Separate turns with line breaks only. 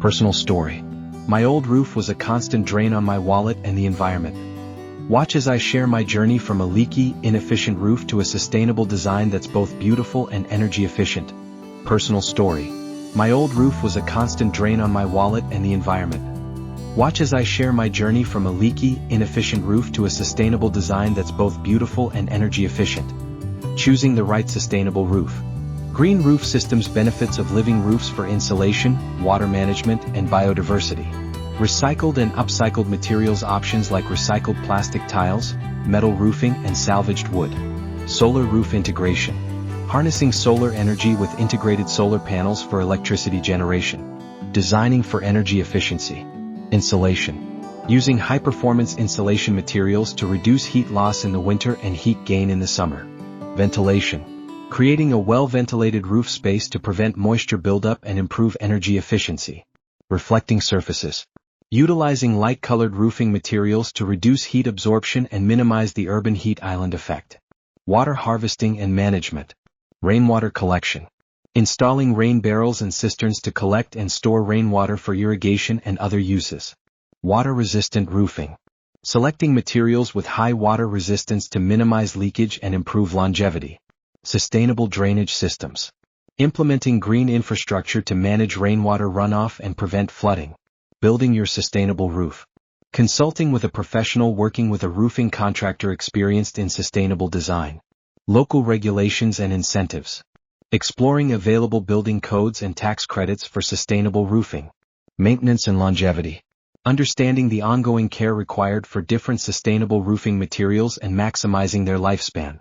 Personal story. My old roof was a constant drain on my wallet and the environment. Watch as I share my journey from a leaky, inefficient roof to a sustainable design that's both beautiful and energy efficient. Personal story. My old roof was a constant drain on my wallet and the environment. Watch as I share my journey from a leaky, inefficient roof to a sustainable design that's both beautiful and energy efficient. Choosing the right sustainable roof. Green roof systems. Benefits of living roofs for insulation, water management, and biodiversity. Recycled and upcycled materials. Options like recycled plastic tiles, metal roofing, and salvaged wood. Solar roof integration. Harnessing solar energy with integrated solar panels for electricity generation. Designing for energy efficiency. Insulation. Using high-performance insulation materials to reduce heat loss in the winter and heat gain in the summer. Ventilation. Creating a well-ventilated roof space to prevent moisture buildup and improve energy efficiency. Reflecting surfaces. Utilizing light-colored roofing materials to reduce heat absorption and minimize the urban heat island effect. Water harvesting and management. Rainwater collection. Installing rain barrels and cisterns to collect and store rainwater for irrigation and other uses. Water-resistant roofing. Selecting materials with high water resistance to minimize leakage and improve longevity. Sustainable drainage systems. Implementing green infrastructure to manage rainwater runoff and prevent flooding. Building your sustainable roof. Consulting with a professional. Working with a roofing contractor experienced in sustainable design. Local regulations and incentives. Exploring available building codes and tax credits for sustainable roofing. Maintenance and longevity. Understanding the ongoing care required for different sustainable roofing materials and maximizing their lifespan.